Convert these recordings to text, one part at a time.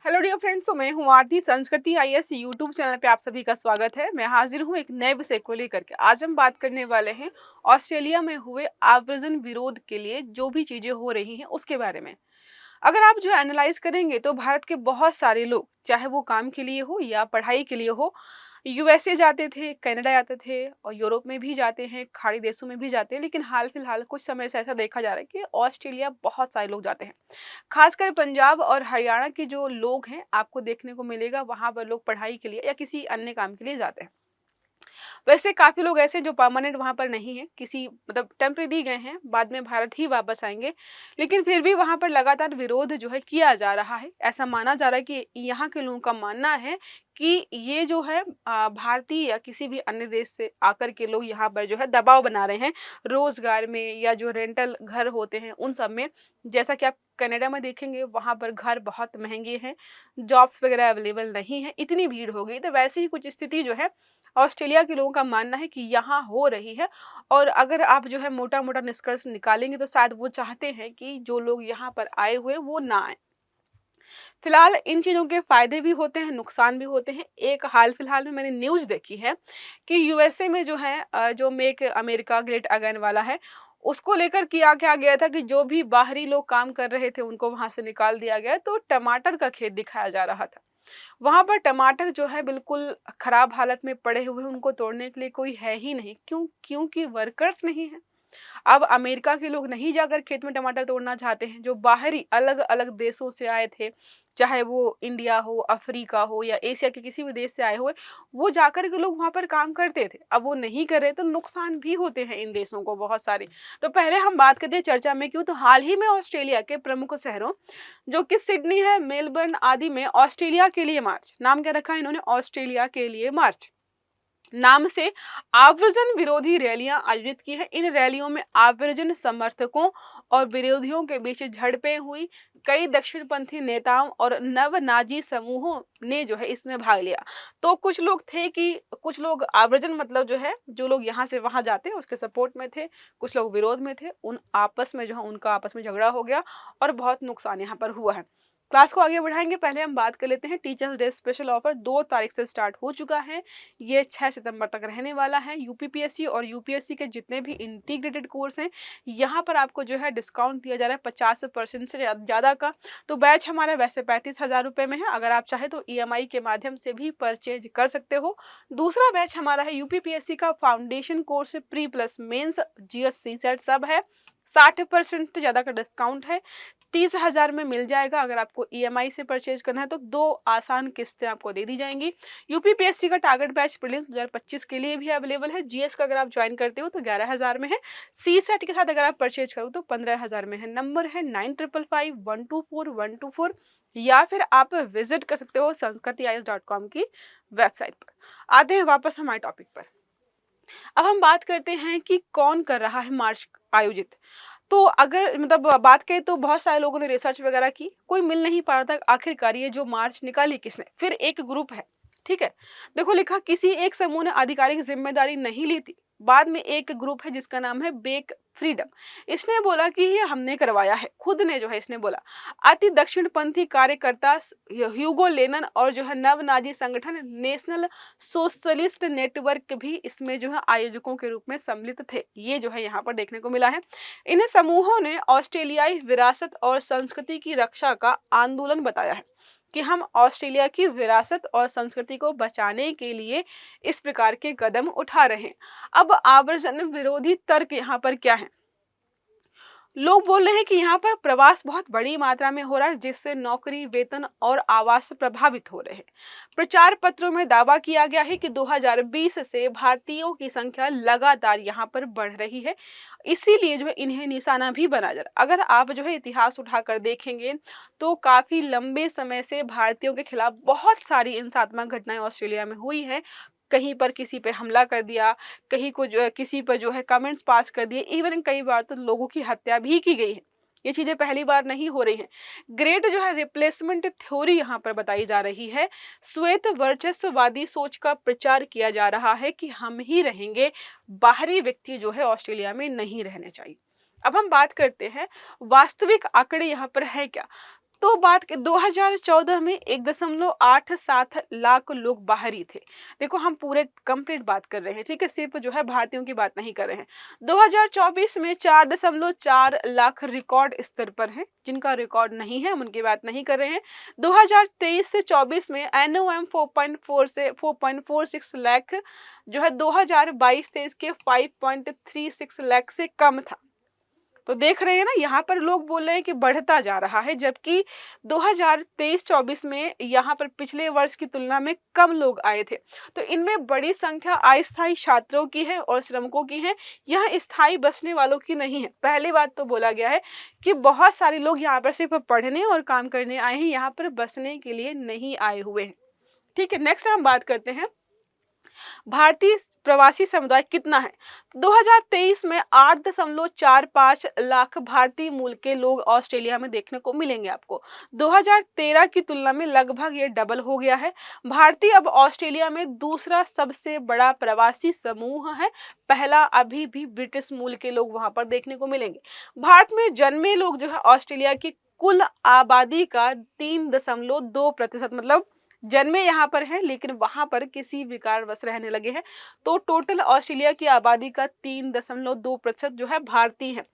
Hello dear friends, तो मैं हूँ आरती। संस्कृति आईएएस यूट्यूब चैनल पे आप सभी का स्वागत है। मैं हाजिर हूँ एक नए विषय को लेकर के। आज हम बात करने वाले हैं ऑस्ट्रेलिया में हुए आव्रजन विरोध के लिए जो भी चीजें हो रही हैं उसके बारे में। अगर आप जो एनालाइज करेंगे तो भारत के बहुत सारे लोग, चाहे वो काम के लिए हो या पढ़ाई के लिए हो, यूएसए जाते थे, कनाडा जाते थे और यूरोप में भी जाते हैं, खाड़ी देशों में भी जाते हैं। लेकिन हाल फिलहाल कुछ समय से ऐसा देखा जा रहा है कि ऑस्ट्रेलिया बहुत सारे लोग जाते हैं। खासकर पंजाब और हरियाणा के जो लोग हैं आपको देखने को मिलेगा, वहां पर लोग पढ़ाई के लिए या किसी अन्य काम के लिए जाते हैं। वैसे काफी लोग ऐसे हैं जो परमानेंट वहां पर नहीं है, किसी मतलब टेम्परेरी गए हैं, बाद में भारत ही वापस आएंगे। लेकिन फिर भी वहां पर लगातार विरोध जो है किया जा रहा है। ऐसा माना जा रहा है कि यहाँ के लोगों का मानना है कि ये जो है भारतीय या किसी भी अन्य देश से आकर के लोग यहाँ पर जो है दबाव बना रहे हैं रोजगार में या जो रेंटल घर होते हैं उन सब में। जैसा कि आप कनाडा में देखेंगे वहां पर घर बहुत महंगे हैं, जॉब्स वगैरह अवेलेबल नहीं है, इतनी भीड़ हो गई। तो वैसे ही कुछ स्थिति जो है ऑस्ट्रेलिया के लोगों का मानना है कि यहाँ हो रही है। और अगर आप जो है मोटा मोटा निष्कर्ष निकालेंगे तो शायद वो चाहते हैं कि जो लोग यहाँ पर आए हुए हैं वो ना आए। फिलहाल इन चीजों के फायदे भी होते हैं, नुकसान भी होते हैं। एक हाल फिलहाल में मैंने न्यूज देखी है कि यूएसए में जो है जो मेक अमेरिका ग्रेट अगेन वाला है, उसको लेकर किया क्या गया था कि जो भी बाहरी लोग काम कर रहे थे उनको वहां से निकाल दिया गया। तो टमाटर का खेत दिखाया जा रहा था। वहां पर टमाटर जो है बिल्कुल खराब हालत में पड़े हुए हैं, उनको तोड़ने के लिए कोई है ही नहीं। क्योंकि वर्कर्स नहीं है। अब अमेरिका के लोग नहीं जाकर खेत में टमाटर तोड़ना चाहते हैं, जो बाहरी अलग अलग देशों से आए थे, चाहे वो इंडिया हो, अफ्रीका हो या एशिया के किसी भी देश से आए हुए, वो जाकर के लोग वहां पर काम करते थे। अब वो नहीं कर रहे तो नुकसान भी होते हैं इन देशों को बहुत सारे। तो पहले हम बात करते हैं चर्चा में क्यों, तो हाल ही में ऑस्ट्रेलिया के प्रमुख शहरों जो कि सिडनी है, मेलबर्न आदि में ऑस्ट्रेलिया के लिए मार्च, नाम क्या रखा है इन्होंने, ऑस्ट्रेलिया के लिए मार्च नाम से आव्रजन विरोधी रैलियां आयोजित की है। इन रैलियों में आव्रजन समर्थकों और विरोधियों के बीच झड़पें हुई। कई दक्षिणपंथी नेताओं और नव नाजी समूहों ने जो है इसमें भाग लिया। तो कुछ लोग थे कि कुछ लोग आव्रजन मतलब जो है जो लोग यहाँ से वहां जाते हैं उसके सपोर्ट में थे, कुछ लोग विरोध में थे। उन आपस में जो है उनका आपस में झगड़ा हो गया और बहुत नुकसान यहाँ पर हुआ है। क्लास को आगे बढ़ाएंगे, पहले हम बात कर लेते हैं टीचर्स डे स्पेशल ऑफर 2 तारीख से स्टार्ट हो चुका है। ये 6 सितंबर तक रहने वाला है। यूपीपीएससी और यूपीएससी के जितने भी इंटीग्रेटेड कोर्स हैं यहाँ पर आपको जो है डिस्काउंट दिया जा रहा है 50% से ज़्यादा का। तो बैच हमारा वैसे 35,000 रुपये में है, अगर आप चाहे तो ईएमआई के माध्यम से भी परचेज कर सकते हो। दूसरा बैच हमारा है यूपीपीएससी का foundation course pre plus mains GS CSAT सब है, 60% से ज़्यादा का डिस्काउंट है, 30,000 में मिल जाएगा। अगर आपको ईएमआई से परचेज करना है तो 2 आसान किस्तें आपको दे दी जाएंगी। यूपीपीएससी का टारगेट बैच प्रीलिम्स 2025 के लिए भी अवेलेबल है। जीएस का अगर आप ज्वाइन करते हो तो 11,000 में है। सी सेट के साथ अगर आप परचेज करो तो 15,000 में है। नंबर है 9555124124, या फिर आप विजिट कर सकते हो sanskritis.com की वेबसाइट पर। आते हैं वापस हमारे टॉपिक पर। अब हम बात करते हैं कि कौन कर रहा है मार्च आयोजित। तो अगर मतलब बात करें तो बहुत सारे लोगों ने रिसर्च वगैरह की, कोई मिल नहीं पा रहा था आखिरकार ये जो मार्च निकाली किसने। फिर एक ग्रुप है, ठीक है, देखो लिखा किसी एक समूह ने आधिकारिक जिम्मेदारी नहीं ली थी। बाद में एक ग्रुप है जिसका नाम है बेक फ्रीडम, इसने बोला कि ये हमने करवाया है, खुद ने जो है इसने बोला। अति दक्षिणपंथी कार्यकर्ता ह्यूगो लेनन और जो है नव नाजी संगठन नेशनल सोशलिस्ट नेटवर्क भी इसमें जो है आयोजकों के रूप में सम्मिलित थे। ये जो है यहाँ पर देखने को मिला है। इन समूहों ने ऑस्ट्रेलियाई विरासत और संस्कृति की रक्षा का आंदोलन बताया है कि हम ऑस्ट्रेलिया की विरासत और संस्कृति को बचाने के लिए इस प्रकार के कदम उठा रहे हैं। अब आवर्जन विरोधी तर्क यहाँ पर क्या है, लोग बोल रहे हैं कि यहाँ पर प्रवास बहुत बड़ी मात्रा में हो रहा है जिससे नौकरी, वेतन और आवास प्रभावित हो रहे हैं। प्रचार पत्रों में दावा किया गया है कि 2020 से भारतीयों की संख्या लगातार यहाँ पर बढ़ रही है, इसीलिए जो है इन्हें निशाना भी बना जा रहा है। अगर आप जो है इतिहास उठाकर देखेंगे तो काफी लंबे समय से भारतीयों के खिलाफ बहुत सारी हिंसात्मक घटनाएं ऑस्ट्रेलिया में हुई है। कहीं पर किसी पे हमला कर दिया, कहीं को जो है किसी पर जो है कमेंट्स पास कर दिए, इवन कई बार तो लोगों की हत्या भी की गई है। ये चीजें पहली बार नहीं हो रही हैं। ग्रेट जो है रिप्लेसमेंट थ्योरी यहाँ पर बताई जा रही है। श्वेत वर्चस्ववादी सोच का प्रचार किया जा रहा है कि हम ही रहेंगे, बाहरी व्यक्ति जो है ऑस्ट्रेलिया में नहीं रहने चाहिए। अब हम बात करते हैं वास्तविक आंकड़े यहाँ पर है क्या। तो बात के 2014 में 1.87 लाख लोग बाहरी थे। देखो हम पूरे कंप्लीट बात कर रहे हैं, ठीक है, सिर्फ जो है भारतीयों की बात नहीं कर रहे हैं। 2024 में 4.4 लाख रिकॉर्ड स्तर पर हैं, जिनका रिकॉर्ड नहीं है हम उनकी बात नहीं कर रहे हैं। 2023 से 24 में एनओएम 4.4 से 4.46 लाख जो है 2022-23 के 5.36 लाख से कम था। तो देख रहे हैं ना, यहाँ पर लोग बोल रहे हैं कि बढ़ता जा रहा है, जबकि 2023-24 में यहाँ पर पिछले वर्ष की तुलना में कम लोग आए थे। तो इनमें बड़ी संख्या अस्थायी छात्रों की है और श्रमिकों की है, यह स्थायी बसने वालों की नहीं है। पहली बात तो बोला गया है कि बहुत सारे लोग यहाँ पर सिर्फ पढ़ने और काम करने आए हैं, यहाँ पर बसने के लिए नहीं आए हुए हैं। ठीक है, नेक्स्ट हम बात करते हैं भारतीय प्रवासी समुदाय कितना है। 2023 में 8.45 लाख भारतीय मूल के लोग ऑस्ट्रेलिया में देखने को मिलेंगे आपको। 2013 की तुलना में लगभग ये डबल हो गया है। भारतीय अब ऑस्ट्रेलिया में दूसरा सबसे बड़ा प्रवासी समूह है। पहला अभी भी ब्रिटिश मूल के लोग वहां पर देखने को मिलेंगे। भारत में जन्मे लोग जो है ऑस्ट्रेलिया की कुल आबादी का 3.2%, मतलब जन्मे यहाँ पर हैं लेकिन वहां पर किसी भी कारणवश रहने लगे हैं। तो टोटल ऑस्ट्रेलिया की आबादी का 3.2% जो है भारतीय है,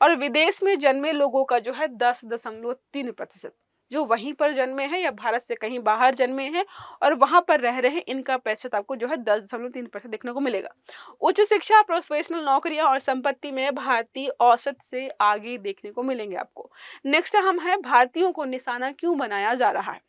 और विदेश में जन्मे लोगों का जो है 10.3%, जो वहीं पर जन्मे हैं या भारत से कहीं बाहर जन्मे हैं और वहां पर रह रहे हैं, इनका प्रतिशत आपको जो है 10.3% देखने को मिलेगा। उच्च शिक्षा, प्रोफेशनल नौकरियां और संपत्ति में भारतीय औसत से आगे देखने को मिलेंगे आपको। नेक्स्ट हम है भारतीयों को निशाना क्यों बनाया जा रहा है।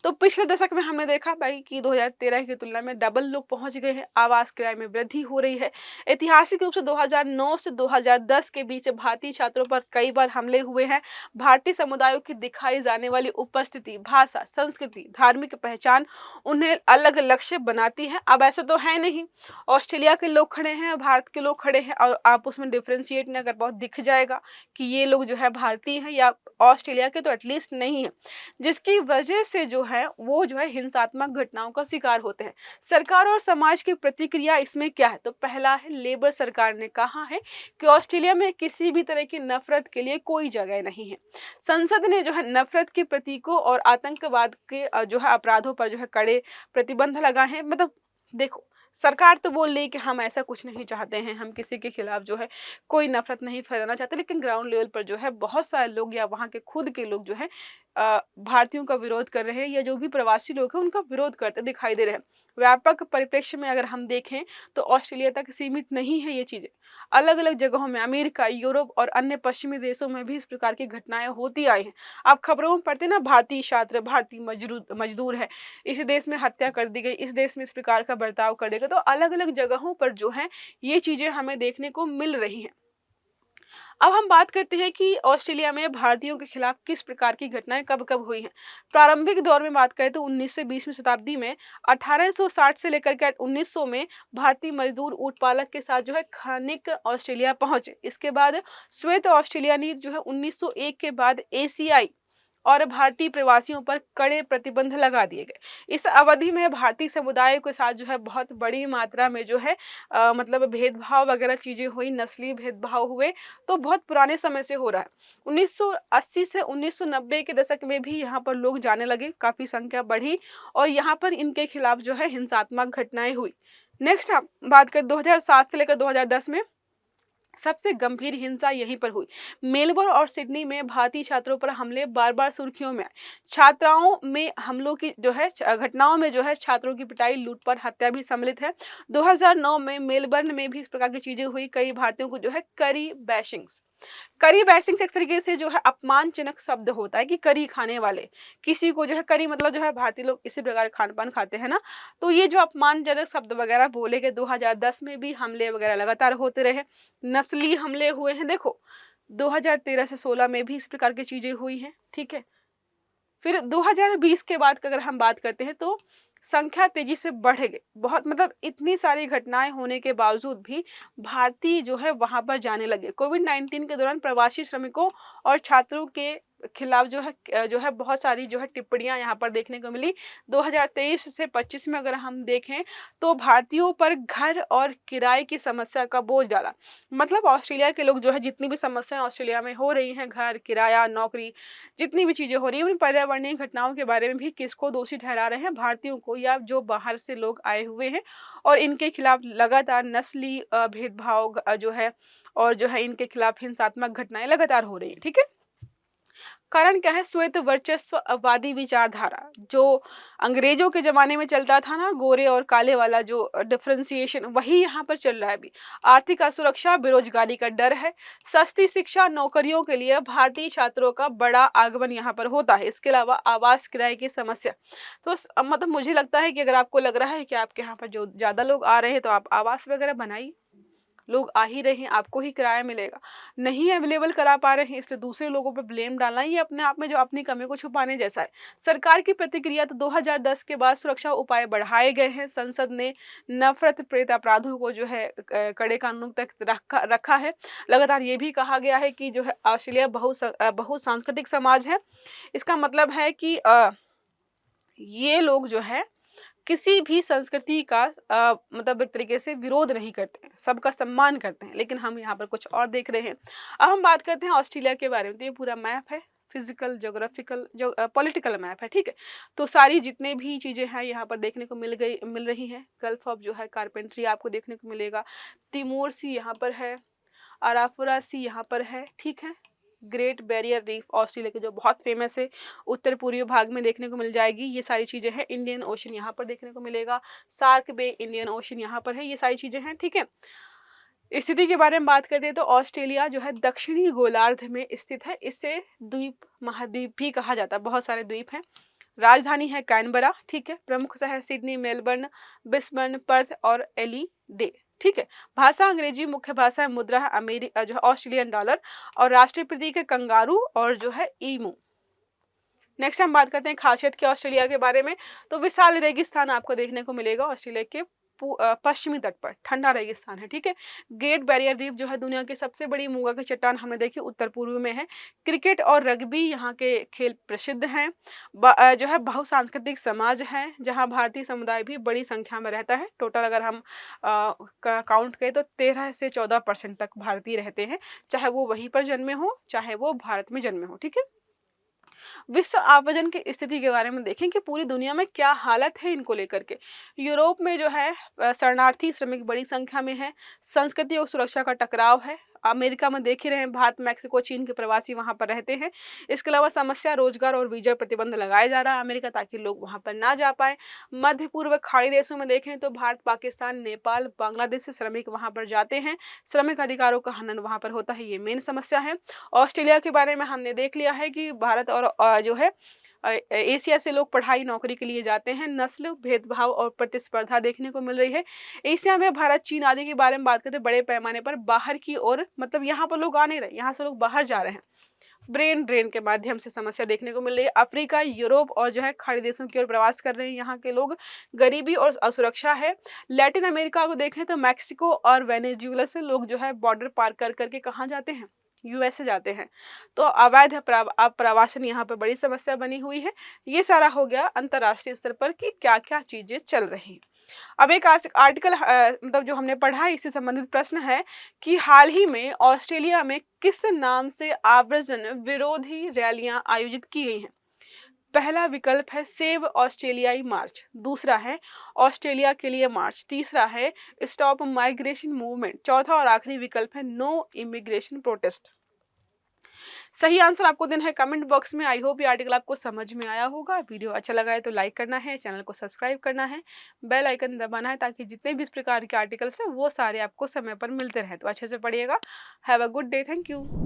तो पिछले दशक में हमने देखा भाई कि 2013 की तुलना में डबल लोग पहुंच गए हैं, आवास किराए में वृद्धि हो रही है। ऐतिहासिक रूप से 2009 से 2010 के बीच भारतीय छात्रों पर कई बार हमले हुए हैं। भारतीय समुदायों की दिखाई जाने वाली उपस्थिति, भाषा, संस्कृति, धार्मिक पहचान उन्हें अलग लक्ष्य बनाती है। अब ऐसा तो है नहीं, ऑस्ट्रेलिया के लोग खड़े हैं, भारत के लोग खड़े हैं, और आप उसमें डिफ्रेंशिएट नहीं कर पाओ, दिख जाएगा कि ये लोग जो है भारतीय हैं या ऑस्ट्रेलिया के तो एटलीस्ट नहीं है, जिसकी वजह से जो है वो जो है हिंसात्मक घटनाओं का शिकार होते हैं। सरकार और समाज की प्रतिक्रिया इसमें क्या है। तो पहला है, लेबर सरकार ने कहा है कि ऑस्ट्रेलिया में किसी भी तरह की नफरत के लिए कोई जगह नहीं है। संसद ने जो है नफरत के प्रतीकों और आतंकवाद के जो है अपराधों पर जो है कड़े प्रतिबंध लगाए हैं। मतलब देखो, सरकार तो बोल रही कि हम ऐसा कुछ नहीं चाहते हैं, हम किसी के खिलाफ जो है कोई नफरत नहीं फैलाना चाहते, लेकिन ग्राउंड लेवल पर जो है बहुत सारे लोग या वहाँ के खुद के लोग जो है भारतीयों का विरोध कर रहे हैं, या जो भी प्रवासी लोग हैं उनका विरोध करते दिखाई दे रहे हैं। व्यापक परिप्रेक्ष्य में अगर हम देखें तो ऑस्ट्रेलिया तक सीमित नहीं है ये चीजें, अलग अलग जगहों में, अमेरिका, यूरोप और अन्य पश्चिमी देशों में भी इस प्रकार की घटनाएं होती आई हैं। आप खबरों में पढ़ते ना, भारतीय छात्र, भारतीय मजदूर है, इस देश में हत्या कर दी गई, इस देश में इस प्रकार का बर्ताव करेगा। तो अलग अलग जगहों पर जो है ये चीजें हमें देखने को मिल रही हैं। अब हम बात करते हैं कि ऑस्ट्रेलिया में भारतीयों के खिलाफ किस प्रकार की घटनाएं कब कब हुई हैं। प्रारंभिक दौर में बात करें तो 19 से 20वीं शताब्दी में 1860 से लेकर के 1900 में भारतीय मजदूर ऊंट पालक के साथ जो है खनिक ऑस्ट्रेलिया पहुंचे। इसके बाद श्वेत ऑस्ट्रेलिया नीति जो है 1901 के बाद एशियाई और भारतीय प्रवासियों पर कड़े प्रतिबंध लगा दिए गए। इस अवधि में भारतीय समुदाय के साथ जो है बहुत बड़ी मात्रा में जो है मतलब भेदभाव वगैरह चीजें हुई, नस्लीय भेदभाव हुए। तो बहुत पुराने समय से हो रहा है। 1980 से 1990 के दशक में भी यहाँ पर लोग जाने लगे, काफी संख्या बढ़ी और यहाँ पर इनके खिलाफ जो है हिंसात्मक घटनाएं हुई। नेक्स्ट हम बात करें 2007 से लेकर 2010 में सबसे गंभीर हिंसा यहीं पर हुई। मेलबर्न और सिडनी में भारतीय छात्रों पर हमले बार बार सुर्खियों में आए। छात्राओं में हमलों की जो है घटनाओं में जो है छात्रों की पिटाई, लूटपाट, हत्या भी सम्मिलित है। 2009 में मेलबर्न में भी इस प्रकार की चीजें हुई। कई भारतीयों को जो है करी बैशिंग एक तरीके से जो है अपमानजनक शब्द होता है कि करी खाने वाले, किसी को जो है करी मतलब जो है भारतीय लोग इसी प्रकार खान पान खाते हैं ना, तो ये जो अपमानजनक शब्द वगैरह बोले गए। 2010 में भी हमले वगैरह लगातार होते रहे, नस्ली हमले हुए हैं। देखो 2013 से 16 में भी इस प्रकार की चीजें हुई हैं, ठीक है। फिर 2020 के बाद अगर हम बात करते हैं तो संख्या तेजी से बढ़ गई बहुत, मतलब इतनी सारी घटनाएं होने के बावजूद भी भारतीय जो है वहां पर जाने लगे। कोविड-19 के दौरान प्रवासी श्रमिकों और छात्रों के खिलाफ जो है बहुत सारी जो है टिप्पणियां यहाँ पर देखने को मिली। 2023 से 25 में अगर हम देखें तो भारतीयों पर घर और किराए की समस्या का बोझ डाला। मतलब ऑस्ट्रेलिया के लोग जो है जितनी भी समस्याएं ऑस्ट्रेलिया में हो रही हैं, घर, किराया, नौकरी, जितनी भी चीजें हो रही हैं, उन पर्यावरणीय घटनाओं के बारे में भी किसको दोषी ठहरा रहे हैं? भारतीयों को, या जो बाहर से लोग आए हुए हैं और इनके खिलाफ लगातार नस्ली भेदभाव जो है, और जो है इनके खिलाफ हिंसात्मक घटनाएं लगातार हो रही है। ठीक है, कारण क्या है? श्वेत वर्चस्ववादी विचारधारा जो अंग्रेजों के जमाने में चलता था ना, गोरे और काले वाला जो डिफरेंशिएशन, वही यहाँ पर चल रहा है अभी। आर्थिक असुरक्षा, बेरोजगारी का डर है, सस्ती शिक्षा, नौकरियों के लिए भारतीय छात्रों का बड़ा आगमन यहाँ पर होता है। इसके अलावा आवास किराए की समस्या। तो मतलब मुझे लगता है कि अगर आपको लग रहा है कि आपके यहाँ पर जो ज्यादा लोग आ रहे हैं तो आप आवास वगैरह बनाइए। लोग आ ही रहे हैं, आपको ही किराया मिलेगा। नहीं अवेलेबल करा पा रहे हैं इसलिए दूसरे लोगों पर ब्लेम डालना, ये अपने आप में जो अपनी कमी को छुपाने जैसा है। सरकार की प्रतिक्रिया तो 2010 के बाद सुरक्षा उपाय बढ़ाए गए हैं। संसद ने नफरत प्रेरित अपराधों को जो है कड़े कानून तक रखा है। लगातार ये भी कहा गया है कि जो है ऑस्ट्रेलिया बहुसांस्कृतिक समाज है। इसका मतलब है कि ये लोग जो है किसी भी संस्कृति का मतलब एक तरीके से विरोध नहीं करते हैं, सबका सम्मान करते हैं। लेकिन हम यहाँ पर कुछ और देख रहे हैं। अब हम बात करते हैं ऑस्ट्रेलिया के बारे में। तो ये पूरा मैप है, फिजिकल, ज्योग्राफिकल, जो पॉलिटिकल मैप है। ठीक है, तो सारी जितने भी चीजें हैं यहाँ पर देखने को मिल रही हैं। गल्फ ऑफ जो है कारपेंट्री आपको देखने को मिलेगा। तिमोर सी यहाँ पर है, अराफुरा सी यहाँ पर है। ठीक है, ग्रेट बैरियर रीफ ऑस्ट्रेलिया के जो बहुत फेमस है, उत्तर पूर्वी भाग में देखने को मिल जाएगी। ये सारी चीजें हैं। इंडियन ओशन यहाँ पर देखने को मिलेगा। सार्क बे, इंडियन ओशन यहाँ पर है। ये सारी चीजें हैं। ठीक है, स्थिति के बारे में बात करते हैं तो ऑस्ट्रेलिया जो है दक्षिणी गोलार्ध में स्थित है। इसे द्वीप महाद्वीप भी कहा जाता है, बहुत सारे द्वीप हैं। राजधानी है कैनबरा। ठीक है, प्रमुख शहर सिडनी, मेलबर्न, ब्रिस्बेन, पर्थ और एडिलेड। ठीक है, भाषा अंग्रेजी, मुख्य भाषा है, मुद्रा है अमेरिका जो है ऑस्ट्रेलियन डॉलर, और राष्ट्रीय प्रतीक है कंगारू और जो है ईमू। नेक्स्ट हम बात करते हैं खासियत की ऑस्ट्रेलिया के बारे में। तो विशाल रेगिस्तान आपको देखने को मिलेगा ऑस्ट्रेलिया के पश्चिमी तट पर, ठंडा रेगिस्तान है। ठीक है, ग्रेट बैरियर रीफ जो है दुनिया की सबसे बड़ी मूंगा की चट्टान हमने देखी उत्तर पूर्व में है। क्रिकेट और रग्बी यहाँ के खेल प्रसिद्ध हैं। जो है बहुसांस्कृतिक समाज है जहाँ भारतीय समुदाय भी बड़ी संख्या में रहता है। टोटल अगर हम काउंट करें तो 13 से 14% तक भारतीय रहते हैं, चाहे वो वहीं पर जन्मे हो चाहे वो भारत में जन्मे हो। ठीक है, विश्व आयोजन की स्थिति के बारे में देखें कि पूरी दुनिया में क्या हालत है इनको लेकर के। यूरोप में जो है शरणार्थी श्रमिक बड़ी संख्या में है। संस्कृति और सुरक्षा का टकराव है। अमेरिका में देख ही रहे हैं, भारत, मैक्सिको, चीन के प्रवासी वहां पर रहते हैं। इसके अलावा समस्या रोजगार और वीजा प्रतिबंध लगाया जा रहा है अमेरिका, ताकि लोग वहां पर ना जा पाए। मध्य पूर्व खाड़ी देशों में देखें तो भारत, पाकिस्तान, नेपाल, बांग्लादेश से श्रमिक वहां पर जाते हैं। श्रमिक अधिकारों का हनन वहां पर होता है, ये मेन समस्या है। ऑस्ट्रेलिया के बारे में हमने देख लिया है कि भारत और जो है एशिया से लोग पढ़ाई नौकरी के लिए जाते हैं। नस्ल भेदभाव और प्रतिस्पर्धा देखने को मिल रही है। एशिया में भारत, चीन आदि के बारे में बात करते हैं, बड़े पैमाने पर बाहर की ओर, मतलब यहाँ पर लोग आ नहीं रहे, यहाँ से लोग बाहर जा रहे हैं। ब्रेन ड्रेन के माध्यम से समस्या देखने को मिल रही है। अफ्रीका, यूरोप और जो है खाड़ी देशों की ओर प्रवास कर रहे हैं यहाँ के लोग। गरीबी और असुरक्षा है। लैटिन अमेरिका को देखें तो मैक्सिको और वेनेजुएला से लोग जो है बॉर्डर पार कर करके कहाँ जाते हैं? यूएस से जाते हैं। तो अवैध प्रवासन यहाँ पर बड़ी समस्या बनी हुई है। ये सारा हो गया अंतर्राष्ट्रीय स्तर पर कि क्या क्या चीजें चल रही हैं। अब एक आर्टिकल मतलब जो हमने पढ़ा है, इससे संबंधित प्रश्न है कि हाल ही में ऑस्ट्रेलिया में किस नाम से आव्रजन विरोधी रैलियां आयोजित की गई हैं? पहला विकल्प है सेव ऑस्ट्रेलियाई मार्च, दूसरा है ऑस्ट्रेलिया के लिए मार्च, तीसरा है स्टॉप माइग्रेशन मूवमेंट, चौथा और आखिरी विकल्प है नो इमिग्रेशन प्रोटेस्ट। सही आंसर आपको देना है कमेंट बॉक्स में। आई होप ये आर्टिकल आपको समझ में आया होगा। वीडियो अच्छा लगा है तो लाइक करना है, चैनल को सब्सक्राइब करना है, बेल आइकन दबाना है, ताकि जितने भी इस प्रकार के आर्टिकल्स हैं वो सारे आपको समय पर मिलते रहें। तो अच्छे से पढ़िएगा। Have a good day. Thank you.